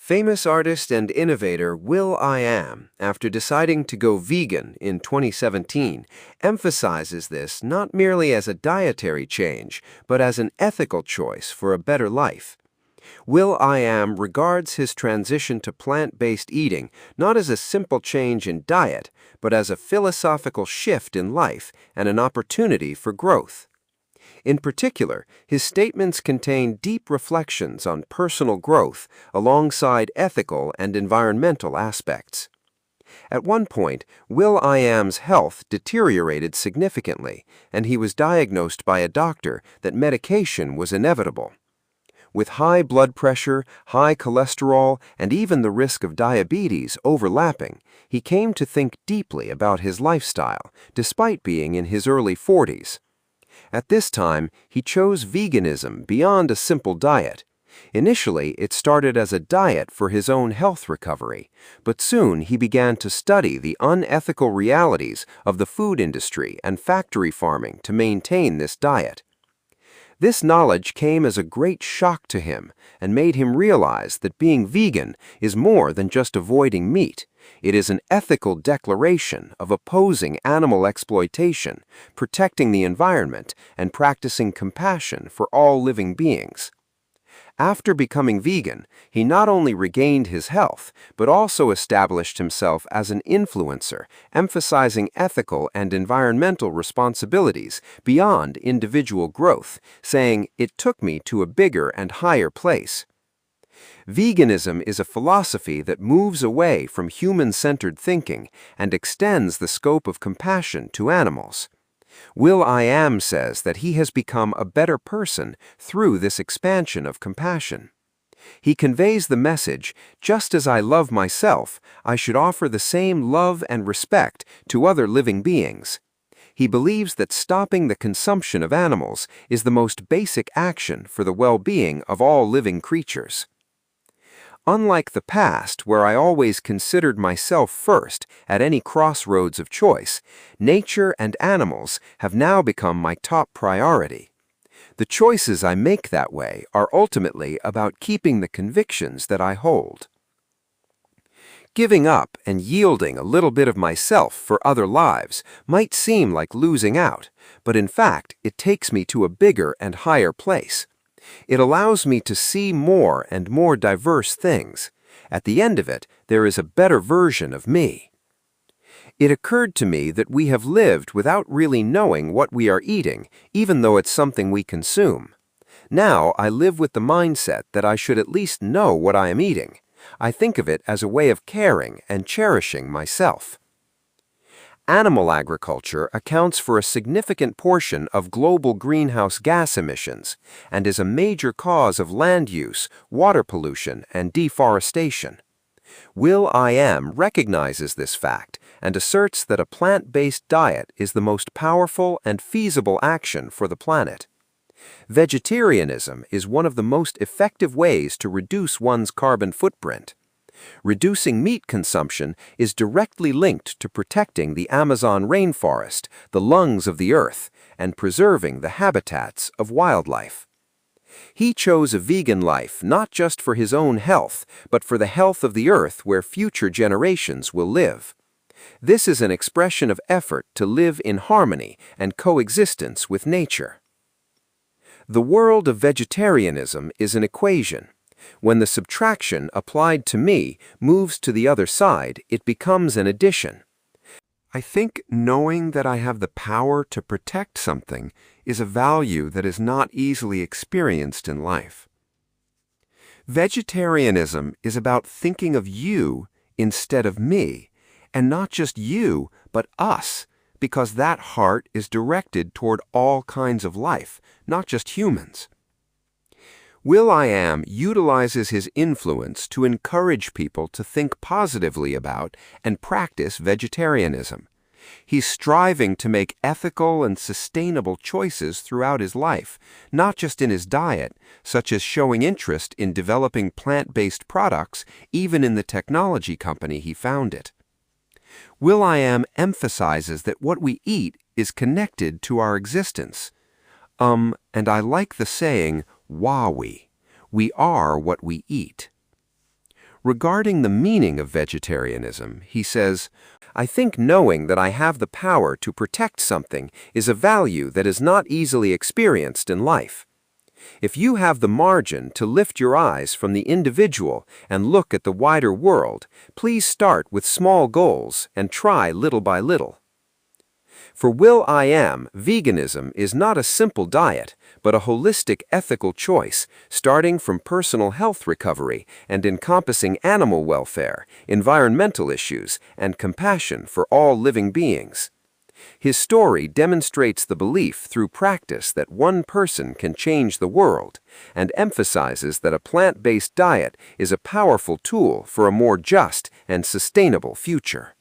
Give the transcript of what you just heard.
Famous artist and innovator will.i.am, after deciding to go vegan in 2017, emphasizes this not merely as a dietary change, but as an ethical choice for a better life. Will.i.am regards his transition to plant-based eating not as a simple change in diet, but as a philosophical shift in life and an opportunity for growth. In particular, his statements contain deep reflections on personal growth alongside ethical and environmental aspects. At one point, will.i.am's health deteriorated significantly, and he was diagnosed by a doctor that medication was inevitable. With high blood pressure, high cholesterol, and even the risk of diabetes overlapping, he came to think deeply about his lifestyle, despite being in his early 40s. At this time, he chose veganism beyond a simple diet. Initially, it started as a diet for his own health recovery, but soon he began to study the unethical realities of the food industry and factory farming to maintain this diet. This knowledge came as a great shock to him and made him realize that being vegan is more than just avoiding meat. It is an ethical declaration of opposing animal exploitation, protecting the environment, and practicing compassion for all living beings. After becoming vegan, he not only regained his health, but also established himself as an influencer, emphasizing ethical and environmental responsibilities beyond individual growth, saying, "It took me to a bigger and higher place." Veganism is a philosophy that moves away from human-centered thinking and extends the scope of compassion to animals. will.i.am says that he has become a better person through this expansion of compassion. He conveys the message, just as I love myself, I should offer the same love and respect to other living beings. He believes that stopping the consumption of animals is the most basic action for the well-being of all living creatures. Unlike the past, where I always considered myself first at any crossroads of choice, nature and animals have now become my top priority. The choices I make that way are ultimately about keeping the convictions that I hold. Giving up and yielding a little bit of myself for other lives might seem like losing out, but in fact, it takes me to a bigger and higher place. It allows me to see more and more diverse things. At the end of it, there is a better version of me. It occurred to me that we have lived without really knowing what we are eating, even though it's something we consume. Now I live with the mindset that I should at least know what I am eating. I think of it as a way of caring and cherishing myself. Animal agriculture accounts for a significant portion of global greenhouse gas emissions and is a major cause of land use, water pollution, and deforestation. will.i.am recognizes this fact and asserts that a plant-based diet is the most powerful and feasible action for the planet. Vegetarianism is one of the most effective ways to reduce one's carbon footprint. Reducing meat consumption is directly linked to protecting the Amazon rainforest, the lungs of the earth, and preserving the habitats of wildlife. He chose a vegan life not just for his own health, but for the health of the earth where future generations will live. This is an expression of effort to live in harmony and coexistence with nature. The world of vegetarianism is an equation. When the subtraction applied to me moves to the other side, it becomes an addition. I think knowing that I have the power to protect something is a value that is not easily experienced in life. Vegetarianism is about thinking of you instead of me, and not just you, but us, because that heart is directed toward all kinds of life, not just humans. will.i.am utilizes his influence to encourage people to think positively about and practice vegetarianism. He's striving to make ethical and sustainable choices throughout his life, not just in his diet, such as showing interest in developing plant-based products, even in the technology company he founded. will.i.am emphasizes that what we eat is connected to our existence. And I like the saying, "Wawi." We are what we eat. Regarding the meaning of vegetarianism, he says, "I think knowing that I have the power to protect something is a value that is not easily experienced in life. If you have the margin to lift your eyes from the individual and look at the wider world, please start with small goals and try little by little." For will.i.am, veganism is not a simple diet, but a holistic ethical choice, starting from personal health recovery and encompassing animal welfare, environmental issues, and compassion for all living beings. His story demonstrates the belief through practice that one person can change the world, and emphasizes that a plant-based diet is a powerful tool for a more just and sustainable future.